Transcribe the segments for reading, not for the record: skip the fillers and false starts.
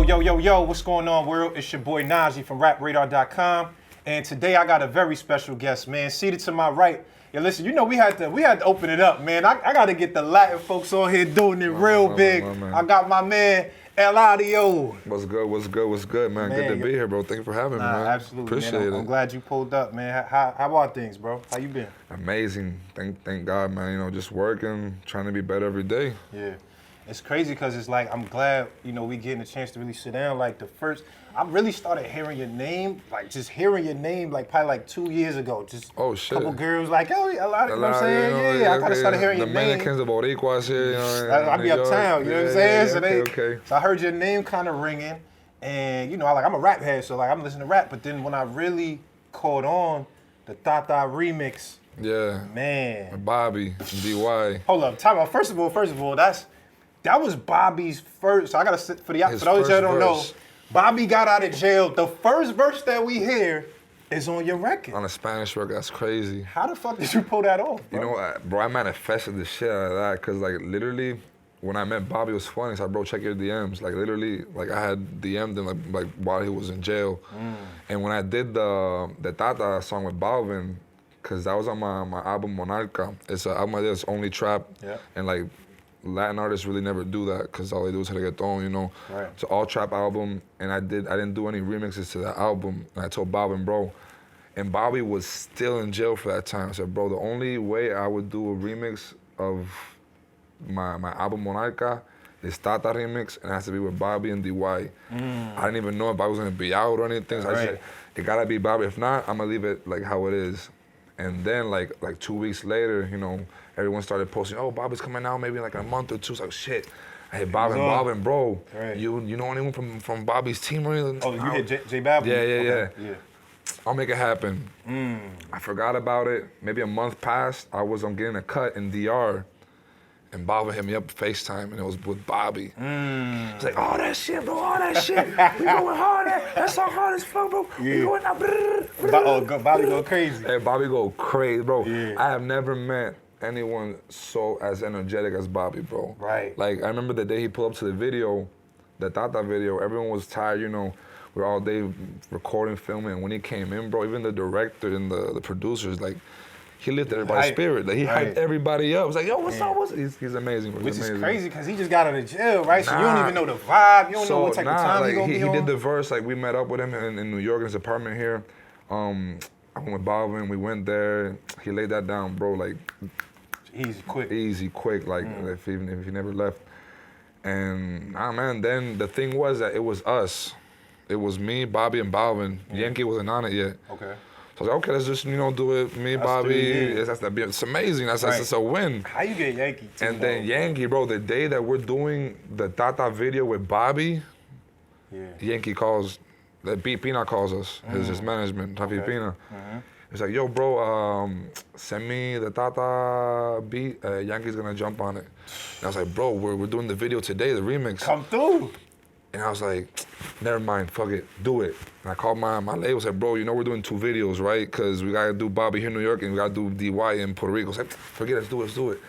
Yo, what's going on, world? It's your boy Najee from RapRadar.com, and today I got a very special guest, man. Seated to my right. Yeah, listen, you know we had to open it up, man. I got to get the Latin folks on here doing it real big. I got my man Eladio. What's good, man? Good to be here, bro. Thank you for having me, man. Absolutely, Appreciate man. it. I'm glad you pulled up, man. How are things, bro? How you been? Amazing. Thank God, man. You know, just working, trying to be better every day. Yeah. It's crazy because it's like, I'm glad, you know, we getting a chance to really sit down. Like I really started hearing your name, like just hearing your name, like probably like 2 years ago. Just a couple girls like, oh, a lot, you know what I'm saying? I kind of started hearing your name. The Dominicans, the Boricuas here, you know. I be uptown, you know what I'm saying? Okay. So I heard your name kind of ringing, and you know, I'm a rap head, so like I'm listening to rap. But then when I really caught on the Tata remix, yeah, man, Bobby, DY. Hold up, time out. First of all, that was Bobby's first. So I gotta sit for those that don't know. Bobby got out of jail. The first verse that we hear is on your record. On a Spanish record, that's crazy. How the fuck did you pull that off, bro? You know, bro, I manifested the shit out of that, because like literally, when I met Bobby, it was funny. So, bro, check your DMs. Like literally, like I had DM'd him like while he was in jail. And when I did the Tata song with Balvin, because that was on my album Monarca. It's an album that's only trap, and like Latin artists really never do that, because all they do is reggaeton, you know. Right. It's an all trap album, and I didn't do any remixes to that album. And I told Balvin, bro, and Bobby was still in jail for that time. I said, bro, the only way I would do a remix of my album Monarca is Tata remix, and it has to be with Bobby and DY. I didn't even know if I was gonna be out or anything. So I said, it gotta be Bobby. If not, I'm gonna leave it like how it is. And then like 2 weeks later, you know, everyone started posting, oh, Bobby's coming out maybe like a month or two. It's like, shit. I hit Balvin, bro. Right. You know anyone from Bobby's team or anything? Oh, you hit J Balvin? Yeah. I'll make it happen. I forgot about it. Maybe a month passed. I was getting a cut in DR, and Balvin hit me up FaceTime, and it was with Bobby. It's like, oh, that shit, bro, all that shit. We going hard. That's so hard as fuck, bro. We going out. Bobby go crazy. Hey, Bobby go crazy, bro. Yeah. I have never met anyone so as energetic as Bobby, bro. Right. Like, I remember the day he pulled up to the video, the Tata video, everyone was tired, you know. We were all day recording, filming, and when he came in, bro, even the director and the producers, like, he lifted everybody's spirit. Like, he hyped everybody up. It was like, yo, what's up? He's amazing, bro. Which is crazy, because he just got out of jail, right? So you don't even know the vibe. You don't know what type of time he gonna be on. He did the verse. Like, we met up with him in New York in his apartment here. I went with Balvin. We went there. He laid that down, bro. Like, easy, quick. Like, even if he never left. And man. Then the thing was that it was us. It was me, Bobby, and Balvin. Yankee wasn't on it yet. Okay. So I was like, okay, let's just, you know, do it. Me, Bobby. It's amazing. That's a win. How you get Yankee too? And then Yankee, bro, the day that we're doing the Tata video with Bobby, Yankee calls, Pina calls us, his management, Rafi Pina. It's like, yo, bro, send me the Tata beat. Yankee's gonna jump on it. And I was like, bro, we're doing the video today, the remix. Come through. And I was like, never mind, fuck it, do it. And I called my label, said, bro, you know we're doing 2 videos, right? Because we gotta do Bobby here in New York and we gotta do DY in Puerto Rico. I said, forget it, let's do it.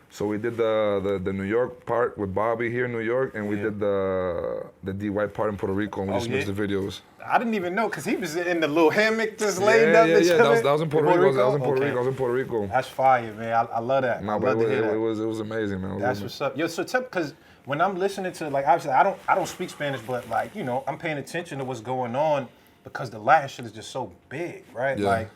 So we did the New York part with Bobby here in New York, and we did the DY part in Puerto Rico, and we just mixed the videos. I didn't even know, because he was in the little hammock just laid up. Yeah, that was in Puerto Rico. I was in Puerto Rico. That's fire, man. I love that. Nah, but it was amazing, man. That's what's up. Yo, so because when I'm listening to, like, obviously I don't speak Spanish, but like, you know, I'm paying attention to what's going on, because the Latin shit is just so big, right? Yeah. Like,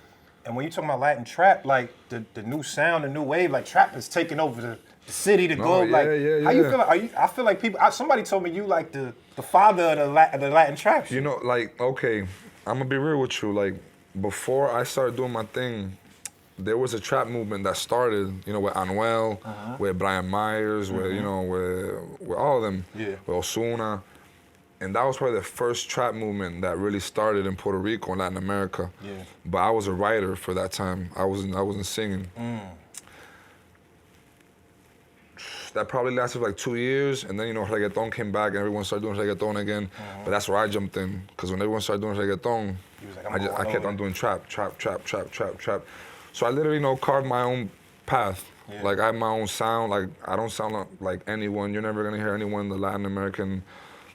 and when you talk about Latin trap, like the new sound, the new wave, like trap is taking over the city, the globe. How you feel? I feel like people. Somebody told me you like the father of the Latin trap shit. You know, like, okay, I'm gonna be real with you. Like, before I started doing my thing, there was a trap movement that started, you know, with Anuel, with Brian Myers, with, you know, with all of them, with Ozuna. And that was probably the first trap movement that really started in Puerto Rico and Latin America. Yeah. But I was a writer for that time. I wasn't singing. That probably lasted for like 2 years, and then, you know, reggaeton came back and everyone started doing reggaeton again. But that's where I jumped in, because when everyone started doing reggaeton, like, I kept on doing trap. So I literally, you know, carved my own path. Yeah. Like, I have my own sound. Like, I don't sound like anyone. You're never gonna hear anyone in the Latin American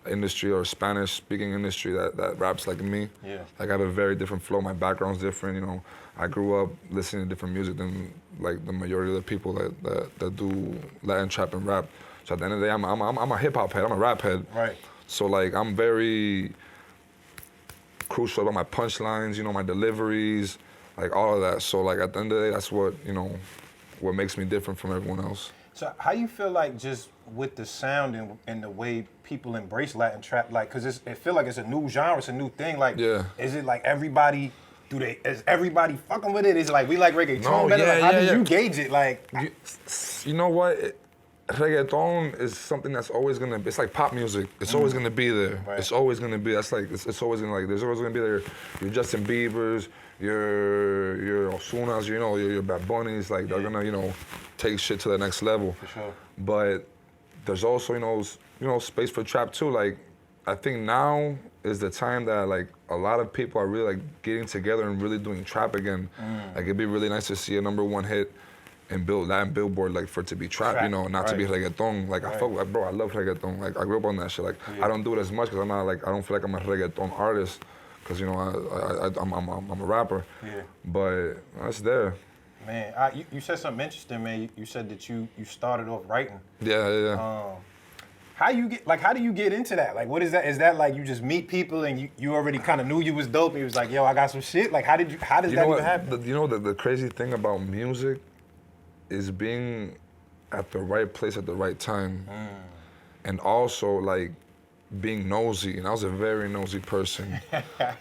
industry or Spanish speaking industry that raps like me. Yeah. Like I have a very different flow. My background's different. You know, I grew up listening to different music than like the majority of the people that do Latin trap and rap. So at the end of the day, I'm a hip hop head. I'm a rap head. Right. So like I'm very crucial about my punchlines. You know, my deliveries, like all of that. So like at the end of the day, that's what what makes me different from everyone else. So how you feel like just with the sound and the way people embrace Latin trap, like, cause it feel like it's a new genre, it's a new thing. Like, is it like everybody? Is everybody fucking with it? Is it like we like reggaeton better? Like, how did you gauge it? Like, you know what? Reggaeton is something that's always gonna be, it's like pop music. It's always gonna be there. Right. It's always gonna be, that's like, it's always gonna like, there's always gonna be there. Your Justin Biebers, your Osunas, your Bad Bunnies, like they're gonna, take shit to the next level. For sure. But there's also, space for trap too. Like, I think now is the time that like a lot of people are really like getting together and really doing trap again. Like it'd be really nice to see a #1 hit and build Latin Billboard, like for it to be trap, not to be reggaeton. Like I fuck, like, bro, I love reggaeton. Like I grew up on that shit. Like I don't do it as much because I'm not like, I don't feel like I'm a reggaeton artist because I'm a rapper. Yeah. But it's there. Man, you said something interesting, man. You said that you started off writing. Yeah. How do you get into that? Like, what is that? Is that like you just meet people and you already kind of knew you was dope and you was like, yo, I got some shit? Like, how does that even happen? The crazy thing about music is being at the right place at the right time. And also like being nosy, and I was a very nosy person.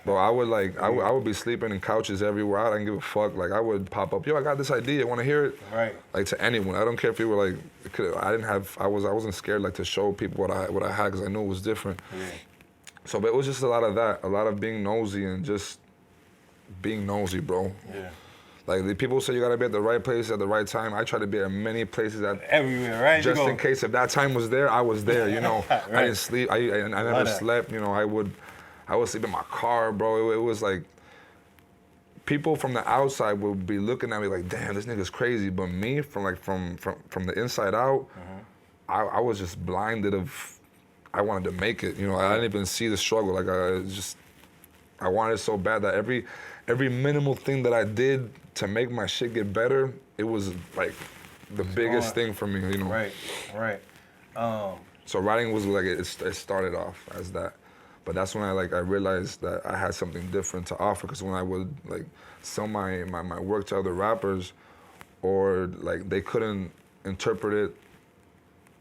But I would be sleeping in couches everywhere. I didn't give a fuck. Like I would pop up, yo, I got this idea, want to hear it? Right. Like to anyone. I don't care if you were like, I wasn't scared like to show people what I had because I knew it was different. Yeah. So, but it was just a lot of that, a lot of being nosy and just being nosy, bro. Yeah. Like the people say you gotta be at the right place at the right time. I try to be at many places everywhere, right? Just in case if that time was there, I was there. Right. I didn't sleep. I never slept. I would sleep in my car, bro. It was like people from the outside would be looking at me like, damn, this nigga's crazy. But me, from the inside out, I was just blinded of. I wanted to make it. I didn't even see the struggle. Like I wanted it so bad that every minimal thing that I did to make my shit get better, it was like the biggest thing for me, Right. So writing was like, it started off as that. But that's when I realized that I had something different to offer, because when I would like sell my work to other rappers, or like they couldn't interpret it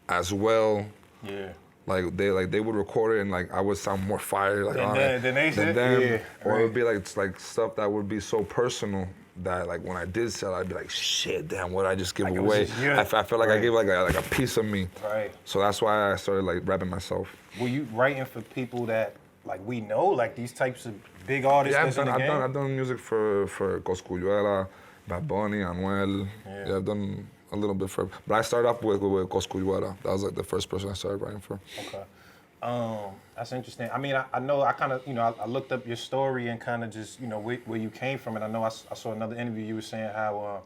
as well. Yeah. Like they would record it and like I would sound more fire than them. Yeah, or it would be like stuff that would be so personal that like when I did sell, I'd be like, shit, damn, what did I just give away? I felt like I gave like a piece of me. Right. So that's why I started like rapping myself. Were you writing for people that like we know, like these types of big artists? Yeah, I've done music for Cosculluela, Bad Bunny, Anuel. Yeah, I've done a little bit for, but I started off with Cosculluela. That was like the first person I started writing for. Okay. That's interesting. I mean, I know I kind of, I looked up your story and kind of just, where you came from. And I know I saw another interview, you were saying how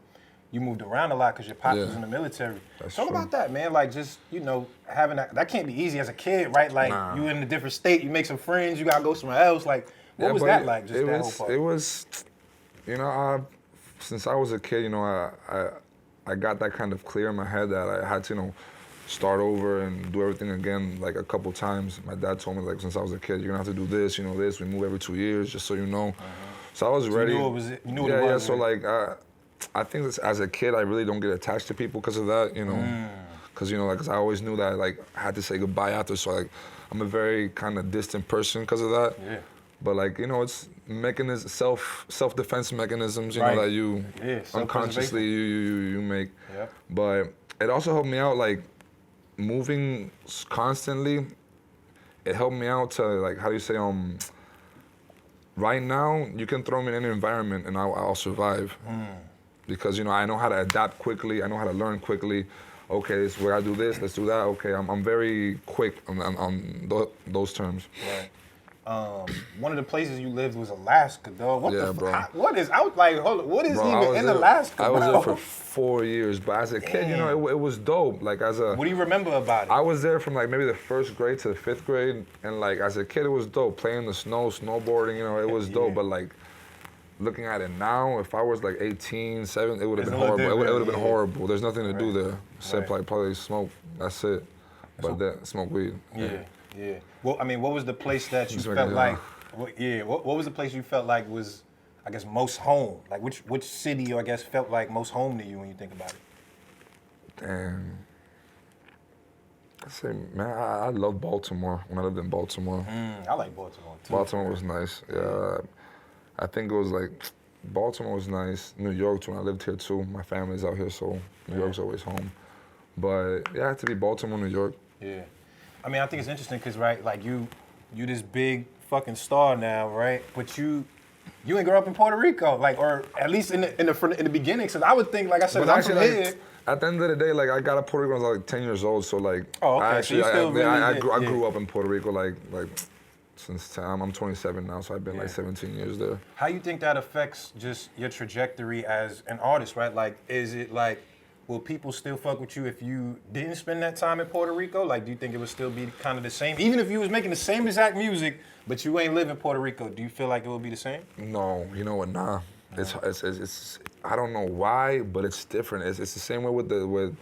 you moved around a lot because your pop was in the military. Talk about that, man. Like just, having that can't be easy as a kid, right? Like you in a different state, you make some friends, you got to go somewhere else. Like, what was that like? Just that whole part? It was, since I was a kid, I got that kind of clear in my head that I had to, start over and do everything again like a couple times. My dad told me like since I was a kid, you're gonna have to do this, this. We move every 2 years, just so you know. So I was ready. You knew it was. So like I think as a kid, I really don't get attached to people because of that, because because I always knew that like I had to say goodbye after. So like I'm a very kind of distant person because of that. Yeah. But like it's self-defense mechanisms, that you unconsciously you make. Yep. But it also helped me out like moving constantly. It helped me out to like, how do you say, right now you can throw me in any environment and I'll survive. Because I know how to adapt quickly. I know how to learn quickly. Okay, so we gotta do this, let's do that. Okay, I'm very quick on those terms. Right. one of the places you lived was Alaska, dog. What Yeah, bro. What is out like? Hold on, what is Bro, even in Alaska? I was bro? there for 4 years, but as a kid, you know, it was dope. Like as a, What do you remember about it? I was there from like maybe the 1st grade to the 5th grade, and like as a kid, it was dope. Playing in the snow, snowboarding, you know, it was dope. But like looking at it now, if I was like 18, 7, it would have It's been a little horrible. It would have different, been yeah. horrible. There's nothing to do there except Right. like probably smoke. That's it. But that smoke weed. Yeah. Well, I mean, what was the place that you Just felt making it like? up. What was the place you felt like was, I guess, most home? Like which city, I guess, felt like most home to you when you think about it? Damn. I say, man, I love Baltimore when I lived in Baltimore. I like Baltimore too. Baltimore was nice. Yeah, I think it was like Baltimore was nice. New York too. When I lived here too. My family's out here, so New York's always home. But yeah, it had to be Baltimore, New York. Yeah. I mean, I think it's interesting because, right, like you this big fucking star now, right? But you didn't grow up in Puerto Rico, like, or at least in the beginning. Because I would think, like I said, But I'm actually, from like, here. at the end of the day, like I got to Puerto Rico when I was like 10 years old. So like, Oh, okay. I So you still really I did- grew up in Puerto Rico like since 10. I'm 27 now, so I've been like 17 years there. How you think that affects just your trajectory as an artist, right? Like, is it like, will people still fuck with you if you didn't spend that time in Puerto Rico? Like, do you think it would still be kind of the same? Even if you was making the same exact music, but you ain't live in Puerto Rico, do you feel like it would be the same? No, you know what? Nah, it's I don't know why, but it's different. It's the same way with.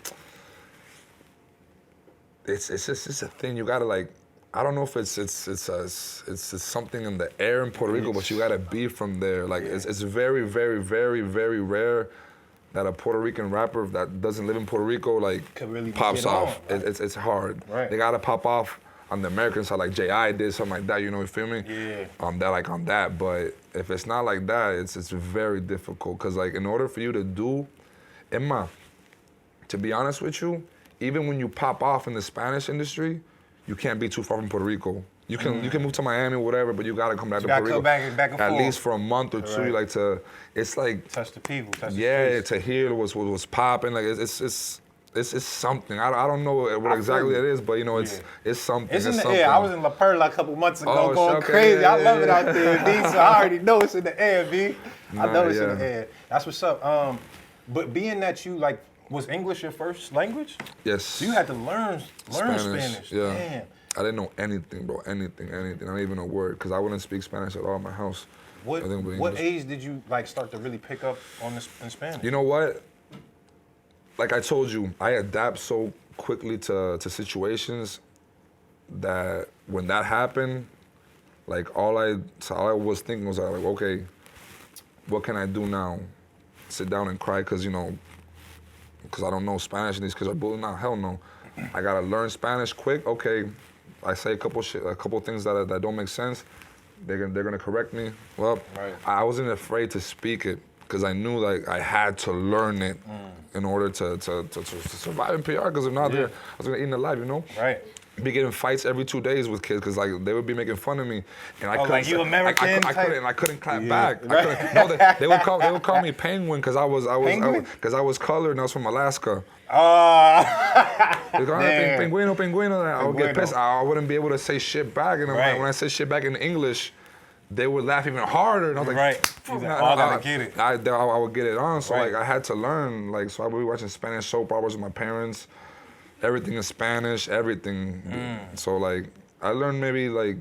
It's just a thing you gotta like. I don't know if it's something in the air in Puerto Rico, but you gotta be from there. Like it's very, very, very, very rare that a Puerto Rican rapper that doesn't live in Puerto Rico like Could really pops get off. on, right? It's hard. Right. They gotta pop off on the American side, like J.I. did something like that. You know, you feel me? Yeah. That like on that, but if it's not like that, it's very difficult. Cause like in order for you to do, Emma, to be honest with you, even when you pop off in the Spanish industry, you can't be too far from Puerto Rico. You can move to Miami or whatever, but you gotta come back to gotta Puerto come Rico. back and at forth. least for a month or two. Right. Like to, it's like Touch the people, touch the yeah, streets. to hear what's popping. Like it's something. I don't know what I exactly feel it you. is, but you know it's something. It's in the something. air. I was in La Perla a couple months ago Oh, going shit, okay, crazy. yeah, I love it yeah, out there, B. So I already know it's in the air, B. I know it's in yeah. the air. That's what's up. But being that you like, was English your first language? Yes. So you had to learn Spanish. Yeah. Damn. I didn't know anything, bro. Anything. Not even a word, because I wouldn't speak Spanish at all in my house. What Nothing but what English. age did you like start to really pick up on in Spanish? You know what? Like I told you, I adapt so quickly to situations that when that happened, like all I was thinking was like, okay, what can I do now? Sit down and cry because I don't know Spanish and these kids are bullying. Nah, hell no. I gotta learn Spanish quick. Okay, I say a couple things that don't make sense. They're gonna correct me. Well, Right. I wasn't afraid to speak it because I knew like I had to learn it in order to survive in PR. Because if not, I was gonna eat alive, you know. Right. Be getting fights every 2 days with kids because like they would be making fun of me, and I couldn't. like you American I type? couldn't clap Yeah. back. I couldn't, no, they would call me Penguin because I was colored and I was from Alaska. They go, Damn. Penguino. I would get Penguino. pissed. I wouldn't be able to say shit back, and Right. when I say shit back in English, they would laugh even harder. And I was like, Right. fuck, He's like, nah, oh, I nah, gotta get it. I would get it on. So Right. like I had to learn. Like so I would be watching Spanish soap operas with my parents. Everything in Spanish, everything. So like I learned maybe like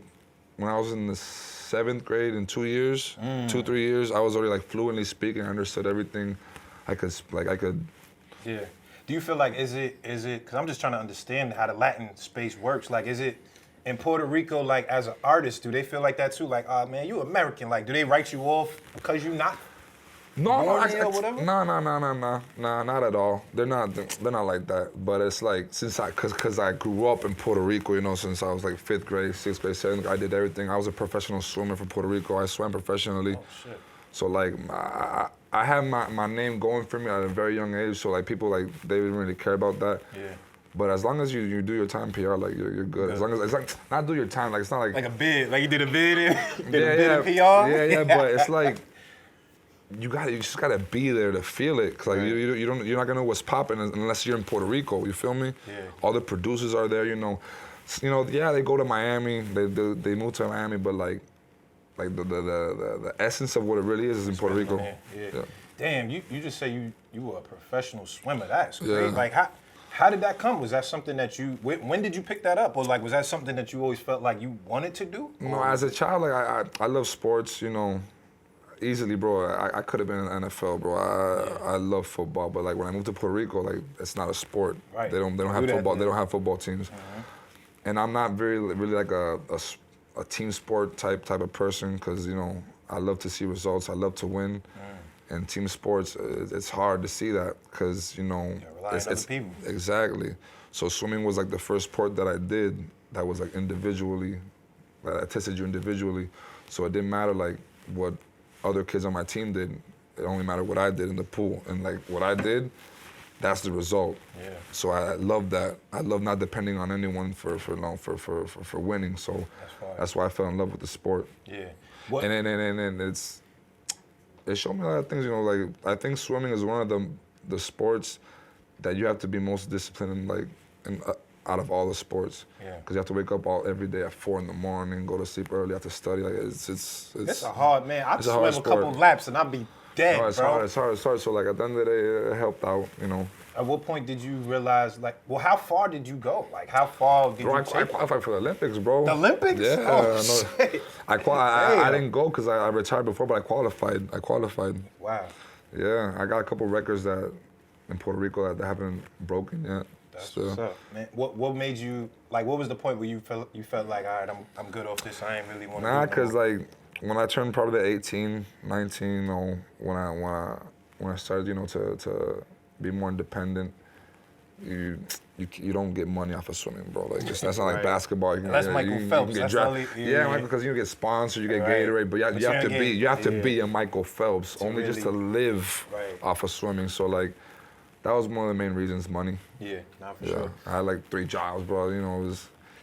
when I was in the 7th grade in 2 years, 2-3 years, I was already like fluently speaking. I understood everything. I could. Yeah. Do you feel like is it because I'm just trying to understand how the Latin space works. Like, is it in Puerto Rico, like as an artist, do they feel like that too? Like, oh man, you American. Like, do they write you off because you not? No, Born here or whatever? no, not at all. They're not like that. But it's like cause I grew up in Puerto Rico, you know, since I was like 5th grade, 6th grade, 7th grade, I did everything. I was a professional swimmer for Puerto Rico. I swam professionally. Oh shit. So like I had my name going for me at a very young age. So like people like they didn't really care about that. Yeah. But as long as you do your time PR, like you're good. As long as it's like not do your time, like it's not like Like a bid. Like you did a bid in, you did a yeah, bid yeah, in PR. yeah, but it's like you just gotta be there to feel it. 'Cause like Right. you're not gonna know what's popping unless you're in Puerto Rico. You feel me? Yeah. All the producers are there. You know, You know, yeah, they go to Miami. They move to Miami, but like the essence of what it really is in Puerto Rico. Yeah. Damn, you just say you were a professional swimmer. That's great. Yeah. Like how did that come? Was that something that when did you pick that up? Or like was that something that you always felt like you wanted to do? No, as a child, like I love sports, you know, easily, bro. I could have been in the NFL, bro. I love football, but like when I moved to Puerto Rico, like it's not a sport. Right. They don't have football. They don't have football teams. And I'm not really like a team sport type of person, because you know I love to see results. I love to win. And team sports, it's hard to see that, because you know it's other people. Exactly. So swimming was like the first sport that I did that was like individually, that I tested you individually. So it didn't matter like what other kids on my team did. It only mattered what I did in the pool, and like what I did, that's the result. Yeah. So I love that. I love not depending on anyone for winning. So that's why I fell in love with the sport. Yeah. And then it showed me a lot of things. You know, like I think swimming is one of the sports that you have to be most disciplined in, out of all the sports. Yeah. Because you have to wake up every day at 4 a.m, go to sleep early, have to study. Like it's a hard, man. I swim a couple of laps and I'd be dead, no, it's bro. It's hard. So like at the end of the day, it helped out. You know. At what point did you realize, like, well, how far did you go? Like, how far did you take? I qualified for the Olympics, bro. The Olympics? Yeah. Oh, shit. I didn't go because I retired before, but I qualified. Wow. Yeah, I got a couple records that in Puerto Rico that haven't broken yet. That's what's up, man. What made you, like, what was the point where you felt like, all right, I'm good off this. I ain't really want to. Nah, because like when I turned probably 18, 19, you know, when I started, you know, to be more independent, you don't get money off of swimming, bro. Like that's not like basketball. That's Michael Phelps. You get Michael, because you get sponsored, you get Gatorade, but you have to be a Michael Phelps only just to live off of swimming. So like that was one of the main reasons, money. Yeah, not for sure. I had like 3 jobs, bro. You know,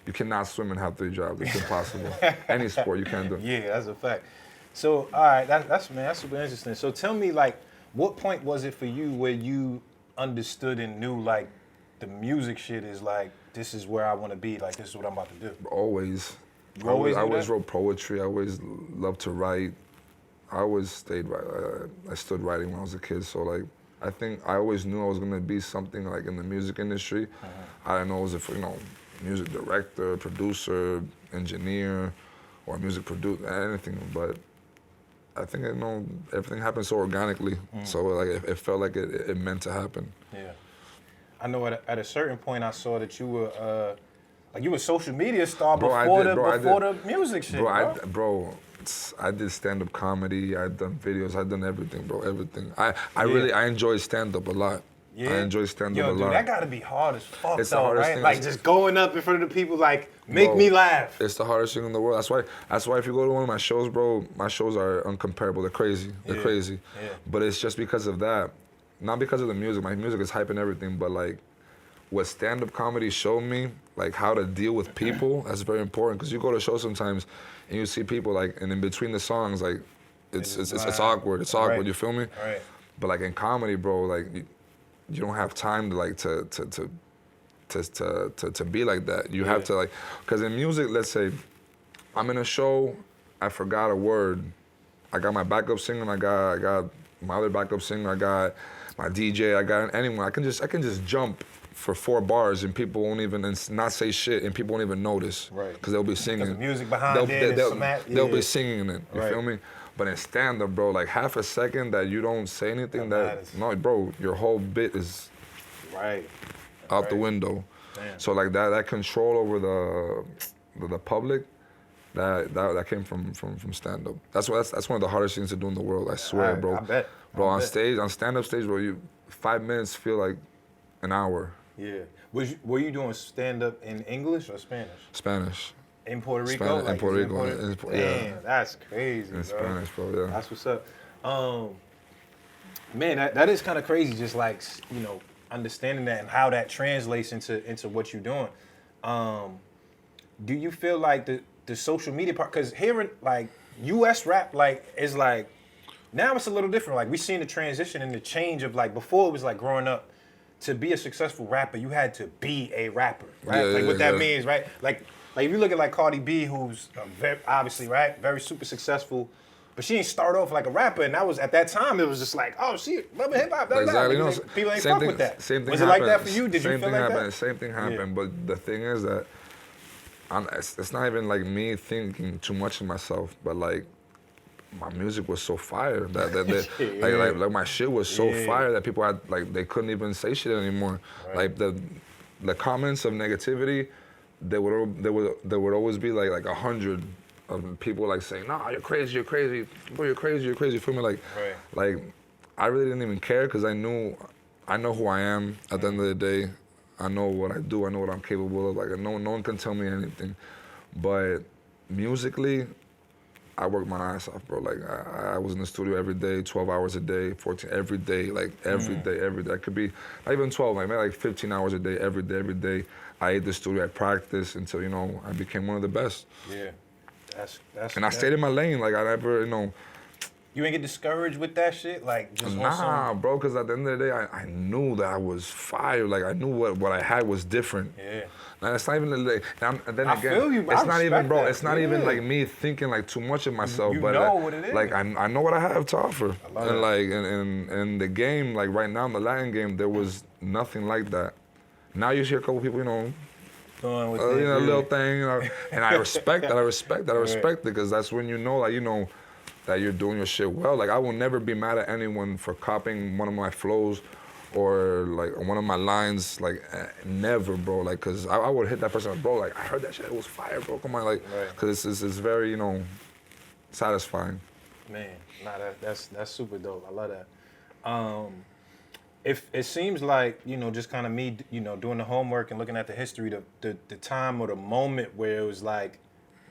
you cannot swim and have 3 jobs. It's impossible. Any sport you can't do. Yeah, that's a fact. So all right, that's super interesting. So tell me, like, what point was it for you where you understood and knew, like, the music shit is like, this is where I want to be, like, this is what I'm about to do? Always. You always I always wrote poetry. I always loved to write. I always I stood writing when I was a kid. So, like, I think I always knew I was going to be something, like, in the music industry. I didn't know it was a, you know, music director, producer, engineer, or music producer, anything, but I think, you know, everything happened so organically. So like it felt like it meant to happen. Yeah. I know at a certain point I saw that you were like you were a social media star before the music shit, bro. I did stand-up comedy. I'd done videos. I'd done everything, bro. Everything. I enjoy stand-up a lot. Yeah. I enjoy stand-up a lot. Dude, that gotta be hard as fuck, it's the hardest right? thing. Like just going up in front of the people, like, make me laugh. It's the hardest thing in the world. That's why if you go to one of my shows, bro, my shows are uncomparable. They're crazy. They're crazy. Yeah. But it's just because of that. Not because of the music. My music is hype and everything, but like what stand-up comedy showed me, like how to deal with people, that's very important. Because you go to shows sometimes and you see people like, and in between the songs, like it's awkward. It's awkward. You feel me? Right. But like in comedy, bro, like you don't have time to like to be like that. You have to like, because in music, let's say I'm in a show, I forgot a word. I got my backup singer, I got my other backup singer, I got my DJ, I got anyone. I can just jump for 4 bars and people won't even, and not say shit, and people won't even notice. Right. Because they'll be singing. Because the music behind they'll be singing it. You feel me? But in stand-up, bro, like half a second that you don't say anything, no, bro, your whole bit is out the window. Damn. So like that control over the public, that came from stand-up. That's one of the hardest things to do in the world. I swear, bro. I bet. Bro, on stand-up stage, bro, 5 minutes feel like an hour. Yeah. Were you doing stand-up in English or Spanish? Spanish. In Puerto Rico? In Puerto Rico. Damn, that's crazy, in Spanish, bro, yeah. That's what's up. Man, that is kind of crazy, just like, you know, understanding that and how that translates into what you're doing. Do you feel like the social media part, because hearing, like, U.S. rap, like, is like, now it's a little different. Like, we seen the transition and the change of, like, before it was like growing up to be a successful rapper, you had to be a rapper, right? Yeah, like yeah, what that yeah. means, right? Like if you look at like Cardi B, who's very, obviously, right, very super successful, but she didn't start off like a rapper, and that was, at that time, it was just like, oh, she love hip hop, Exactly. because people ain't Same fuck thing, with that. Same thing Was happened. it like that for you? Did Same you feel thing like happened. that? Same thing happened. But the thing is that it's not even like me thinking too much of myself, but like my music was so fire that like my shit was so fire that people had like they couldn't even say shit anymore. Right. Like the comments of negativity, there would always be like 100 of people like saying, "Nah, you're crazy, boy, you're crazy." You feel me? Like I really didn't even care because I know who I am at the end of the day. I know what I do. I know what I'm capable of. Like no one can tell me anything. But musically, I worked my ass off, bro. Like I was in the studio every day, 12 hours a day, 14 every day, like every day. I could be not even 12, like 15 hours a day, every day. I ate the studio, I practiced until I became one of the best. Yeah, that's. And I stayed in my lane. Like I never, You ain't get discouraged with that shit, like just Nah, bro. Because at the end of the day, I knew that I was fire. Like I knew what I had was different. Yeah. And it's not even like. And then I again, feel you, it's I not even, respect bro. that. It's not even like me thinking like too much of myself. You but know what it is. Like I know what I have to offer. I love and that. like and the game, like right now in the Latin game, there was nothing like that. Now you see a couple people, doing with a little thing, and I respect that. I respect it because that's when that you're doing your shit well. Like I will never be mad at anyone for copying one of my flows or like one of my lines. Like never, bro. Like cause I would hit that person, like, bro. Like I heard that shit. It was fire, bro. Come on, like, cause it's very satisfying. Man, nah, that's super dope. I love that. If it seems like just kind of me, doing the homework and looking at the history, the time or the moment where it was like,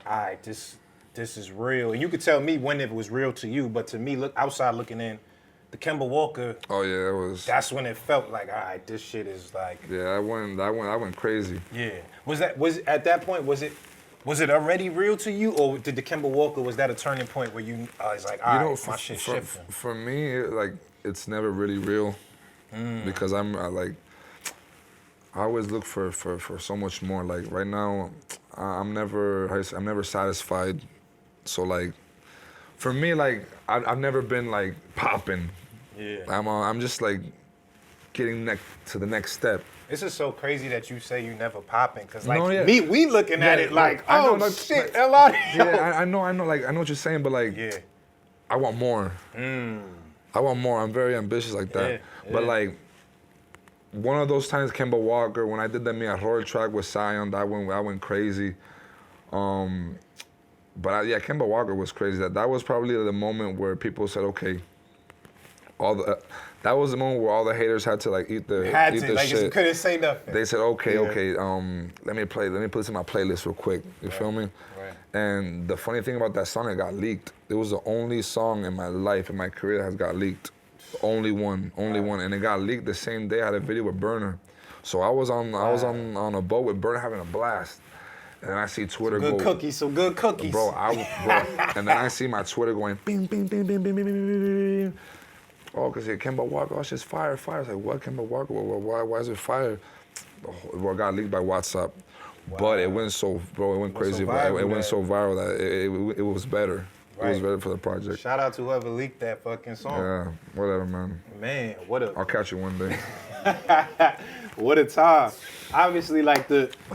all right, this is real. And you could tell me when it was real to you, but to me, outside looking in, the Kemba Walker. Oh yeah, it was. That's when it felt like, all right, this shit is like. Yeah, I went crazy. Yeah. Was at that point? Was it already real to you, or did the Kemba Walker, was that a turning point where you was like, all right, my shit shifting? For me, like it's never really real, because I always look for so much more. Like right now, I'm never satisfied. So like, for me, like I've never been like popping. Yeah. I'm just like getting to the next step. This is so crazy that you say you never popping, cause like we looking at it like, I know, shit, Eladio. Yeah, I know, like I know what you're saying, but like, I want more. I want more. I'm very ambitious like that. But like, one of those times, Kemba Walker, when I did the Mi Arroyo track with Zion, I went crazy. But Kemba Walker was crazy. That was probably the moment where people said, okay, that was the moment where all the haters had to like eat the shit. You couldn't say nothing. They said, okay, let me put this in my playlist real quick. You feel me? Right. And the funny thing about that song, it got leaked. It was the only song in my life, in my career, that has got leaked. Only one, and it got leaked the same day. I had a video with Burner, so I was on a boat with Burner having a blast. And then I see Twitter some good cookies. Bro, and then I see my Twitter going, bing, bing, bing, bing, bing, bing, bing, bing, bing. Oh, because Kemba Walker, oh, shit's fire. I was like, what, Kemba Walker? Why is it fire? Well, it got leaked by WhatsApp. Wow. But it went crazy. It went so viral that it was better. Right. It was better for the project. Shout out to whoever leaked that fucking song. Yeah, whatever, man. Man, I'll catch you one day. What a time. Obviously, like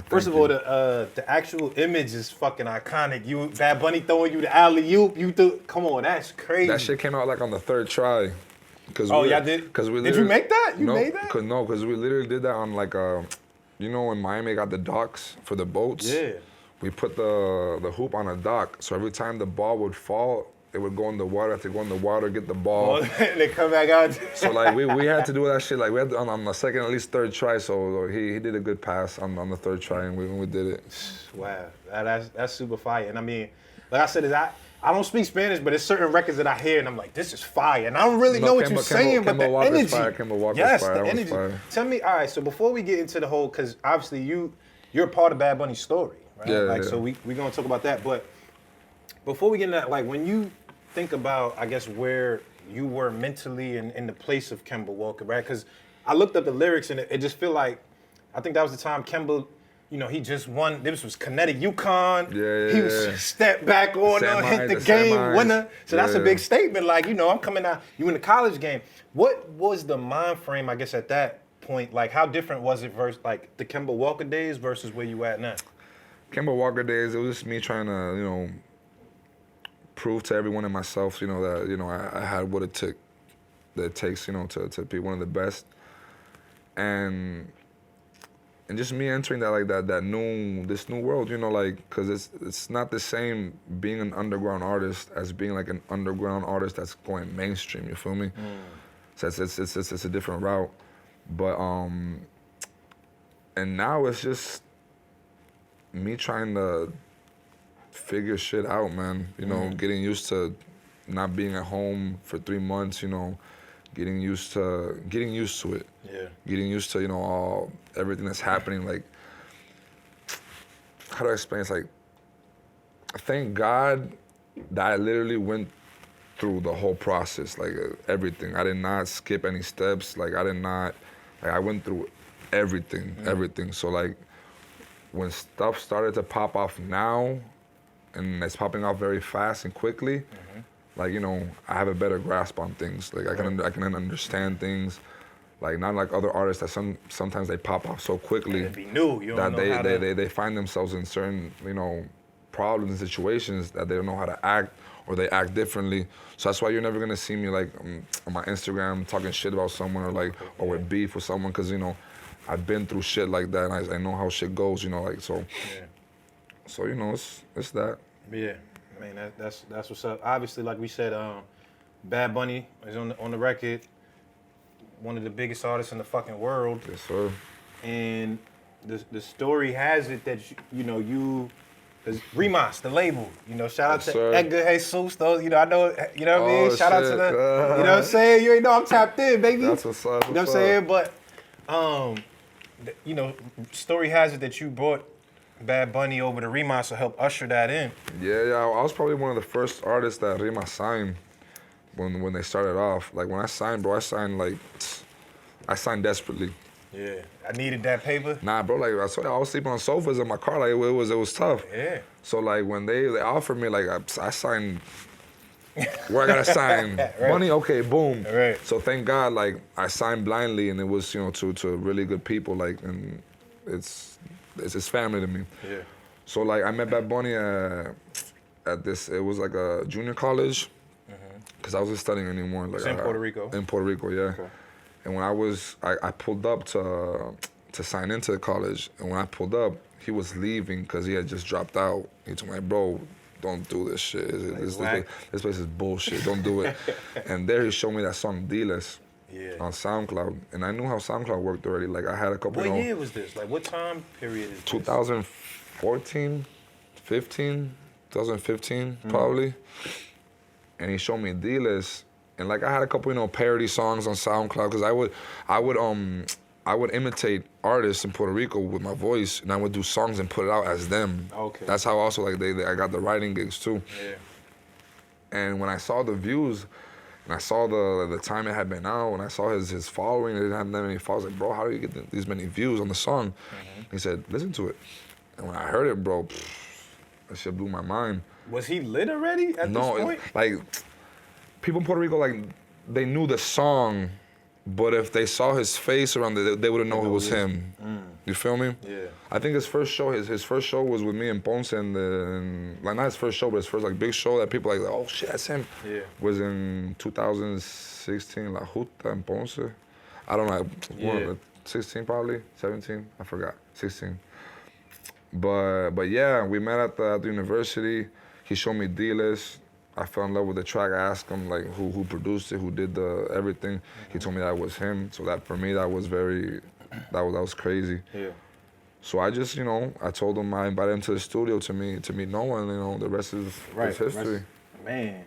first of all, the actual image is fucking iconic. You, Bad Bunny throwing you the alley-oop, come on, that's crazy. That shit came out like on the third try. Y'all did? Did you make that? You made that? Because we literally did that on like, in Miami got the docks for the boats? Yeah. We put the hoop on a dock, so every time the ball would fall, it would go in the water. I have to go in the water, get the ball. And they come back out. So like we had to do that shit. Like we had to, on the second, at least third try. So he did a good pass on the third try, and we did it. Wow, that's super fire. And I mean, like I said, I don't speak Spanish, but there's certain records that I hear, and I'm like, this is fire. And I don't really know what you're saying, but the energy. Kemba Walker's fire. The energy. Tell me, all right, so before we get into the whole, because obviously you're a part of Bad Bunny's story, right? Yeah. So we're going to talk about that. But before we get into that, like when you think about, I guess, where you were mentally in the place of Kemba Walker, right? Because I looked up the lyrics and it just feel like, I think that was the time Kemba, you know, he just won. This was Kinetic Yukon. Yeah. He was step back on, hit the game winner. So that's a big statement. Like, you know, I'm coming out. You in the college game. What was the mind frame? I guess at that point, like, how different was it versus like the Kemba Walker days versus where you at now? Kemba Walker days, it was just me trying to, you know, prove to everyone and myself, you know, that, you know, I had what it takes, you know, to be one of the best. And just me entering this new world, you know, like, cause it's not the same being an underground artist as being like an underground artist that's going mainstream. You feel me? So it's a different route, but and now it's just me trying to figure shit out, man. You know, getting used to not being at home for 3 months. You know, getting used to it. Yeah. Getting used to, you know, everything that's happening. Like, how do I explain? It's like, thank God that I literally went through the whole process, like everything. I did not skip any steps. Like, I went through everything. So like, when stuff started to pop off now, and it's popping off very fast and quickly, like, you know, I have a better grasp on things. Like, I can understand things. Like, not like other artists that sometimes they pop off so quickly It'd be new. You don't know how they find themselves in certain, you know, problems and situations that they don't know how to act, or they act differently. So that's why you're never gonna see me like on my Instagram talking shit about someone, or like, or with beef with someone, cause, you know, I've been through shit like that, and I know how shit goes, you know, like, so. Yeah. So, you know, it's that. Yeah, I mean that's what's up. Obviously, like we said, Bad Bunny is on the record, one of the biggest artists in the fucking world. Yes, sir. And the story has it that you Rimas, the label, you know, shout out to sir. Edgar Jesus, those, you know, I know, you know what I mean? Oh, Shout out to shit. the, you know what I'm saying? You ain't know I'm tapped in, baby. That's what's up. You know what I'm saying? But, you know, story has it that you brought Bad Bunny over to Rimas to help usher that in. Yeah, I was probably one of the first artists that Rimas signed when they started off. Like, when I signed, bro, I signed desperately. Yeah, I needed that paper. Nah, bro, like, I was sleeping on sofas in my car, like, it was tough. Yeah. So, like, when they offered me, like, I signed where I gotta sign. Right. Money, okay, boom. Right. So thank God, like, I signed blindly, and it was, you know, to really good people, like, and it's family to me. Yeah. So, like, I met Bad Bunny at this, it was like a junior college, because I wasn't studying anymore. Like, It's in Puerto Rico? In Puerto Rico, yeah. Okay. And when I pulled up to sign into the college, and when I pulled up, he was leaving because he had just dropped out. He told me, bro, don't do this shit. This place is bullshit. Don't do it. And there he showed me that song Diles on SoundCloud. And I knew how SoundCloud worked already. Like, I had a couple, What year was this? Like, what time period is this? 2014, 2015, probably. And he showed me Diles. And, like, I had a couple, you know, parody songs on SoundCloud, because I would imitate artists in Puerto Rico with my voice, and I would do songs and put it out as them. Okay. That's how also, like, I got the writing gigs too. Yeah. And when I saw the views, and I saw the time it had been out, and I saw his following, it didn't have that many followers. Like, bro, how do you get these many views on the song? He said, listen to it. And when I heard it, bro, that shit blew my mind. Was he lit already at this point? Like, people in Puerto Rico, like, they knew the song, but if they saw his face around it, they wouldn't know it was him. You feel me? Yeah. I think his first show was with me in Ponce, and like, not his first show, but his first, like, big show that people like, oh shit, that's him. Yeah. Was in 2016, La Juta in Ponce. I don't know, Yeah. 16 probably, 17, I forgot, 16. But yeah, we met at the university. He showed me Diles. I fell in love with the track. I asked him, like, who produced it, who did the everything. He told me that was him. So that, for me, that was crazy. Yeah. So I just, you know, I told him, I invited him to the studio to meet Noah, and, you know, the rest is history. Man.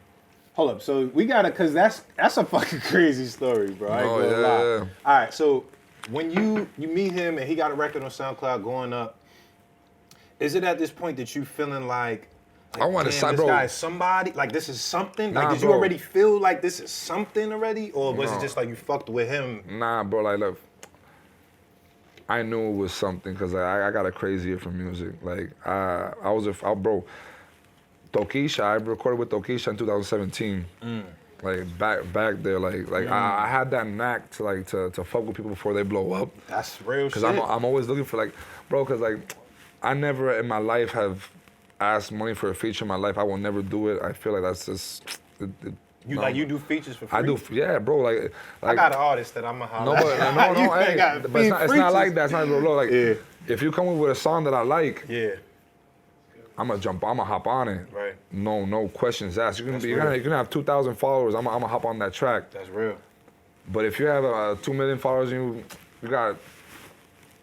Hold up. So we gotta, cause that's a fucking crazy story, bro. I ain't gonna lie. Yeah. All right. So when you meet him and he got a record on SoundCloud going up, is it at this point that you feeling like I want to sign, this bro. guy is somebody? Like, this is something? Nah, like, did you bro. already feel like this is something already? Or was it No. just like you fucked with him? Nah, bro, like, look, I knew it was something because I got a crazy ear for music. Like bro, Tokisha, I recorded with Tokisha in 2017. Like back there, I had that knack to fuck with people before they blow up. That's real shit. Because I'm always looking for like, bro, because like I never in my life have asked money for a feature in my life. I will never do it. I feel like that's just. You do features for free? I do, yeah, bro. Like I got an artist that I'm gonna holler. No, hey, but it's not like that. It's not real low. Like, if you come up with a song that I like, I'm gonna hop on it. Right. No questions asked. You can have 2,000 followers. I'm gonna hop on that track. That's real. But if you have 2 million followers and you got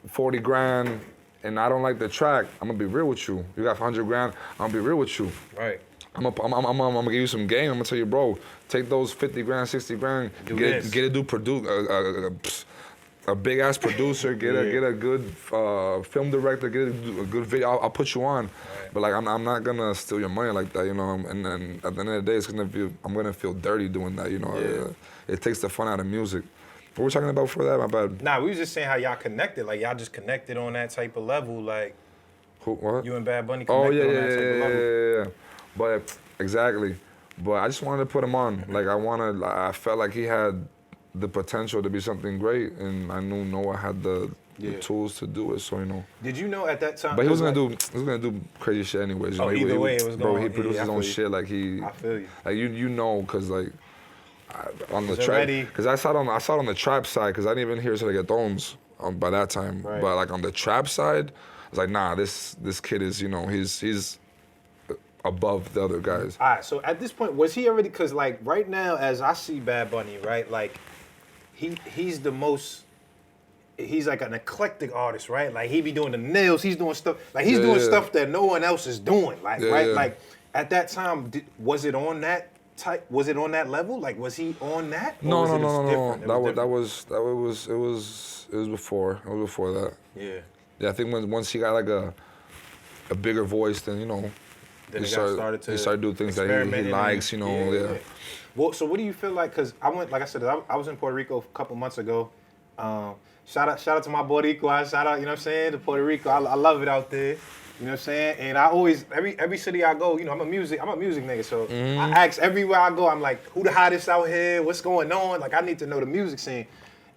40 grand, and I don't like the track, I'm gonna be real with you. You got 100 grand, I'm gonna be real with you. Right. I'm gonna give you some game. I'm gonna tell you, bro, take those 50 grand, 60 grand, get a dude produce, a big ass producer, get a good film director, get a good video. I'll put you on. Right. But like I'm not gonna steal your money like that, you know. And then at the end of the day, I'm gonna feel dirty doing that, you know. It takes the fun out of music. What were we talking about before that? My bad. Nah, we was just saying how y'all connected. Like y'all just connected on that type of level. Like what? You and Bad Bunny connected on that type of level. Yeah. But exactly. But I just wanted to put him on. Like I felt like he had the potential to be something great, and I knew Noah had the tools to do it. So you know. Did you know at that time? But he was gonna do crazy shit anyways. Either way, it was going. Bro, he produced his own shit. Like I feel you. Like you know, cause like on the track, cause I saw it on the trap side, cause I didn't even hear reggaetons by that time. Right. But like on the trap side, I was like, nah, this kid is, you know, he's above the other guys. All right, so at this point, was he already, because like right now, as I see Bad Bunny, right, like he's like an eclectic artist, right? Like he be doing the nails, he's doing stuff, like he's doing stuff that no one else is doing, like, right? Like at that time, was it on that level? Like was he on that? No. That was before that. Yeah, I think once he got like a bigger voice, then, you know, Then he started doing things that he likes, you know. Yeah. Well, so what do you feel like? Because I went, like I said, I was in Puerto Rico a couple months ago. Shout out to my Boricua. Shout out, you know what I'm saying, to Puerto Rico. I love it out there. You know what I'm saying? And I always, every city I go, you know, I'm a music nigga. So I ask everywhere I go, I'm like, who the hottest out here? What's going on? Like, I need to know the music scene.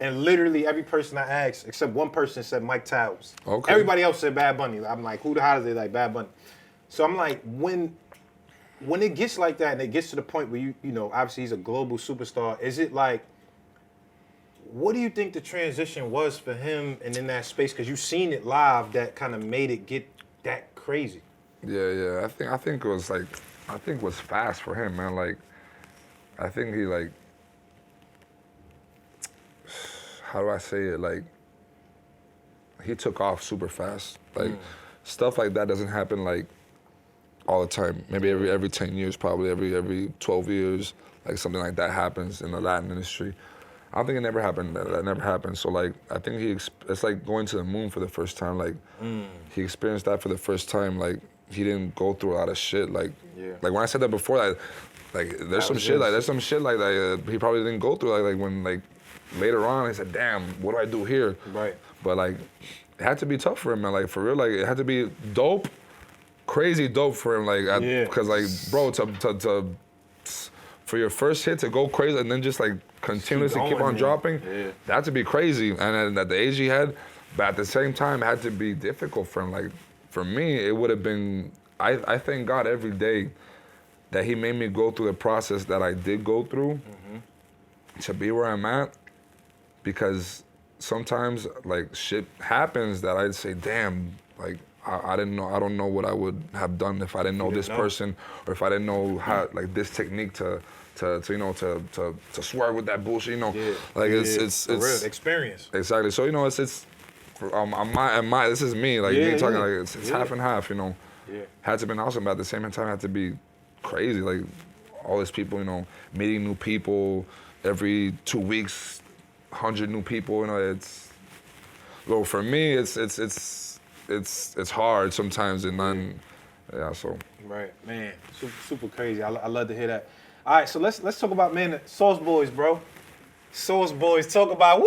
And literally every person I asked, except one person, said Mike Towers. Okay. Everybody else said Bad Bunny. I'm like, who the hottest? They like Bad Bunny. So I'm like, when it gets like that and it gets to the point where you know, obviously he's a global superstar, is it like, what do you think the transition was for him and in that space? Because you've seen it live that kind of made it get that crazy. Yeah. I think it was fast for him, man. Like, I think he like, how do I say it? Like, he took off super fast. Like, stuff like that doesn't happen like all the time. Maybe every 10 years, probably every 12 years, like something like that happens in the Latin industry. I don't think it never happened. That never happened. So like, I think it's like going to the moon for the first time. Like, he experienced that for the first time. Like, he didn't go through a lot of shit. Like, like when I said that before, like there's some shit that he probably didn't go through. Like when like later on, he said, "Damn, what do I do here?" Right. But like, it had to be tough for him, man. Like for real, like it had to be dope, crazy dope for him. Like, because like, bro, to for your first hit to go crazy and then just like continuously keep on dropping, that had to be crazy. And at the age he had, but at the same time, it had to be difficult for him. Like for me, it would have been. I thank God every day that he made me go through the process that I did go through to be where I'm at, because sometimes like shit happens that I'd say, damn, like I didn't know, I don't know what I would have done if I didn't know this person, or if I didn't know how, like this technique to you know, to swerve with that bullshit, you know. Like it's real experience. Exactly. So, you know, it's my this is me, like me talking, like it's half and half, you know. Had to been awesome, but at the same time had to be crazy. Like all these people, you know, meeting new people every 2 weeks, 100 new people, you know, it's, well, for me, it's hard sometimes, and then, so. Right, man, super crazy. I love to hear that. All right, so let's talk about, man, the Sauce Boyz, bro. Sauce Boyz, talk about,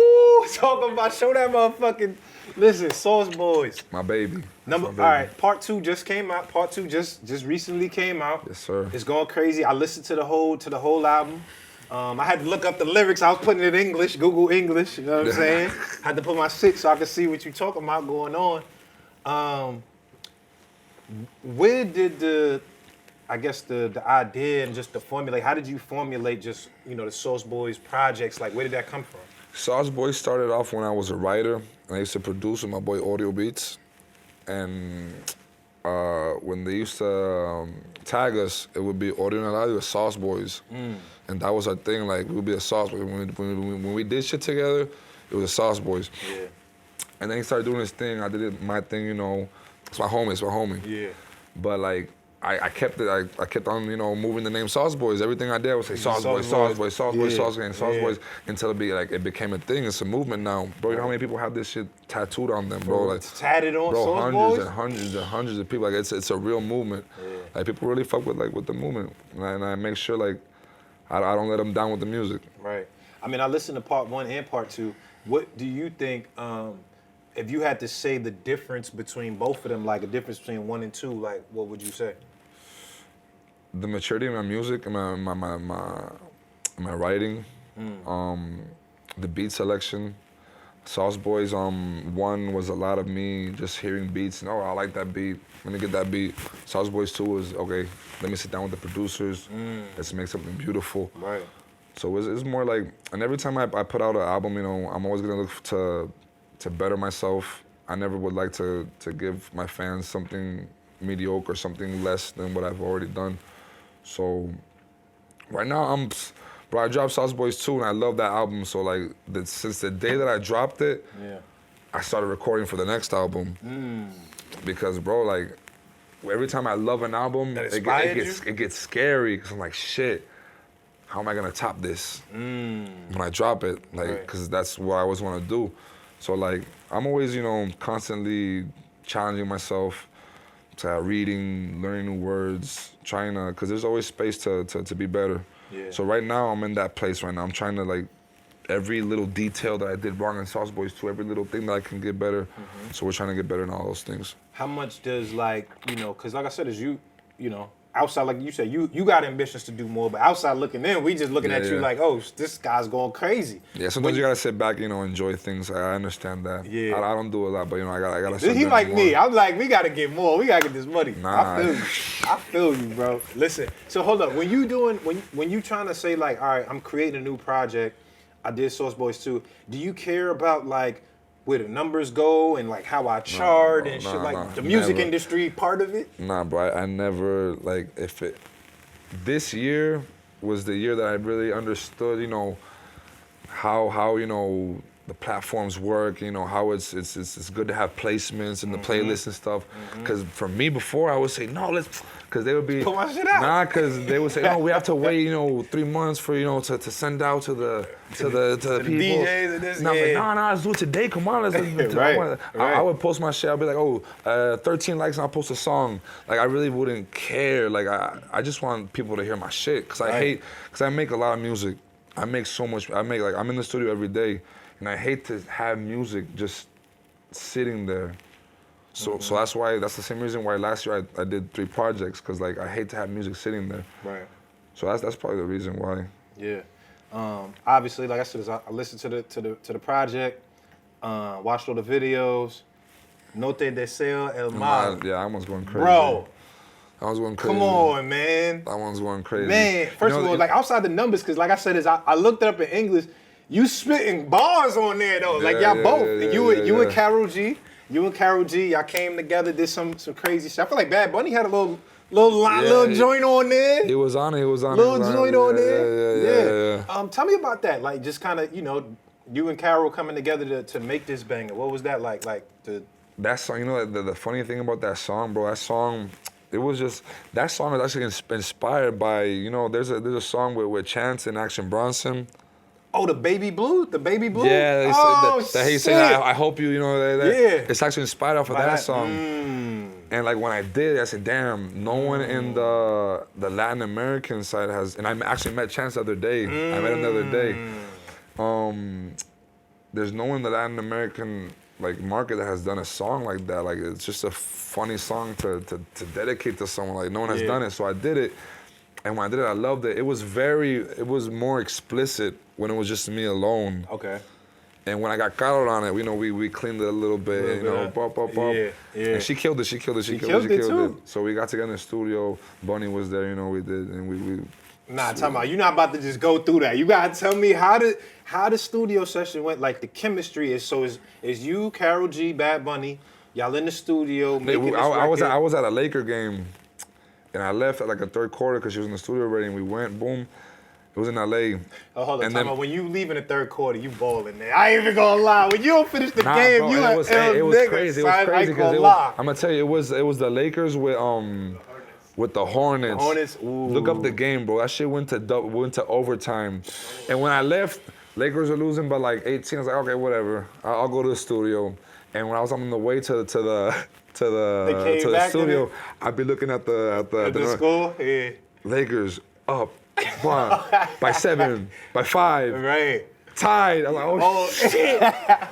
show that motherfucking, Listen, Sauce Boys. My baby. Number, That's all my baby. right, part 2 just came out. Part 2 just recently came out. Yes, sir. It's going crazy. I listened to the whole album. I had to look up the lyrics. I was putting it in English, Google English. You know what I'm saying? Had to put my shit so I could see what you talking about going on. Where did the idea and just the formula, how did you formulate just, the Sauce Boys projects? Like, where did that come from? Sauce Boys started off when I was a writer, and I used to produce with my boy Audio Beats. And when they used to tag us, it would be Audio and Eladio, Sauce Boys. And that was our thing, like, we would be a Sauce Boys. When we did shit together, it was a Sauce Boys. Yeah. And then he started doing his thing, I did my thing, it's my homie. Yeah. But like, I kept it. I kept on, moving the name Sauce Boys. Everything I did, I would say Sauce Boys, Sauce Boys, Sauce Boys, Sauce Gang, Sauce Boys, until it became a thing. It's a movement now, bro. You know how many people have this shit tattooed on them, bro? Like, tatted on bro, Sauce hundreds Boys? and hundreds and hundreds of people. Like, it's a real movement. Yeah. Like, people really fuck with the movement, and I make sure like I don't let them down with the music. Right. I mean, I listened to part 1 and part 2. What do you think? If you had to say the difference between both of them, like a difference between 1 and 2, like what would you say? The maturity in my music and my writing, the beat selection. Sauce Boys, 1 was a lot of me just hearing beats and, I like that beat, let me get that beat. Sauce Boys 2 was, okay, let me sit down with the producers, let's make something beautiful. Right. So it's more like, and every time I put out an album, I'm always gonna look to better myself. I never would like to give my fans something mediocre, something less than what I've already done. So right now I dropped Sauce Boys 2 and I love that album. So like since the day that I dropped it, I started recording for the next album. Because bro, like every time I love an album, it gets scary because I'm like, shit, how am I gonna top this when I drop it? Like, because that's what I always want to do. So like I'm always, constantly challenging myself. Reading, learning new words, trying to, because there's always space to be better. Yeah. So right now, I'm in that place right now. I'm trying to, like, every little detail that I did wrong in Sauce Boys 2, every little thing that I can get better. So we're trying to get better in all those things. How much does, like, because like I said, outside, like you said, you got ambitions to do more, but outside looking in, we just looking at you like, oh, this guy's going crazy. Yeah, sometimes you gotta sit back, enjoy things. I understand that. Yeah. I don't do a lot, but I gotta sit He there like more. me. I'm like, we gotta get more. We gotta get this money. Nah. I feel you, bro. Listen. So hold up. When you trying to say like, all right, I'm creating a new project. I did Sauce Boys 2. Do you care about like where the numbers go and like how I chart and shit, like the music industry part of it? Nah, bro. I never like this year was the year that I really understood, how the platforms work, how it's good to have placements and the playlists and stuff. Because for me before, I would say no, because they would be put my shit out. Nah, because they would say no, we have to wait 3 months for to send out to the people. DJs and this. And I'm like, nah, let's do it today. Come on, let's do it. Right. I would post my shit. I'd be like, 13 likes and I'll post a song. Like I really wouldn't care. Like I just want people to hear my shit because I make a lot of music. I make so much. I'm in the studio every day. And I hate to have music just sitting there. So that's the same reason why last year I did 3 projects, because like I hate to have music sitting there. Right. So that's probably the reason why. Yeah. Obviously, like I said, I listened to the project, watched all the videos. Note deseo el mal. Yeah, that one's going crazy. Bro. That one's going crazy. Come on, man. That one's going crazy. Man, first of all, like outside the numbers, because like I said, I looked it up in English. You spitting bars on there though, like y'all both. You and Karol G, y'all came together, did some crazy shit. I feel like Bad Bunny had a little joint on there. He was on it. Little joint on there. Yeah. Tell me about that. Like just kind of you and Karol coming together to make this banger. What was that like? Like that song. The funny thing about that song, bro. That song. It was just that song was actually inspired by there's a song with Chance and Action Bronson. Oh, the baby blue? Yeah, that he said, I hope you, it's actually inspired off of that song. And like when I did it, I said, damn, no one in the Latin American side has, and I actually met Chance the other day. I met him the other day. There's no one in the Latin American like market that has done a song like that. Like it's just a funny song to dedicate to someone. Like no one has done it, so I did it. And when I did it, I loved it. It was more explicit when it was just me alone. Okay. And when I got Karol on it, you know, we cleaned it a little bit, you know, bop. Yeah. And she killed it. She killed it. Too. So we got together in the studio. Bunny was there, you know, we did, and we. Nah, talking about you're not about to just go through that. You gotta tell me how the studio session went. Like the chemistry is. So is you, Karol G, Bad Bunny, y'all in the studio making this I was record? at a Laker game, and I left at like a third quarter because she was in the studio already, and we went boom. It was in LA. Oh, hold on. And Time out. When you leave in the third quarter, you balling there. I ain't even gonna lie. When you don't finish the game, bro, you it was L crazy. It was crazy because I'm gonna tell you, it was the Lakers with the Hornets. Hornets. Ooh. Look up the game, bro. That shit went to overtime, and when I left, Lakers were losing by like 18. I was like, okay, whatever. I'll go to the studio. And when I was on the way to the studio, I'd be looking at the score. Yeah. Lakers up. One, by 7, by 5. Right. Tied. I'm like, oh shit.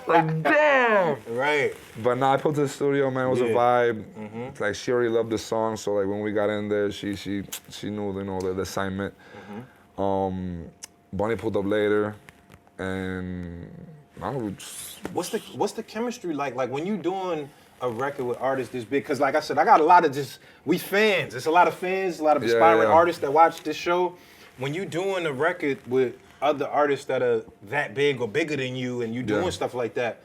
Like, damn. Right. But nah, I put to the studio, man. It was a vibe. Mm-hmm. Like, she already loved the song, so like when we got in there, she knew, you know, the assignment. Bunny pulled up later, and What's the chemistry like? Like when you doing a record with artists this big? Because like I said, I got a lot of we fans. There's a lot of fans, a lot of aspiring artists that watch this show. When you doing a record with other artists that are that big or bigger than you, and you doing stuff like that,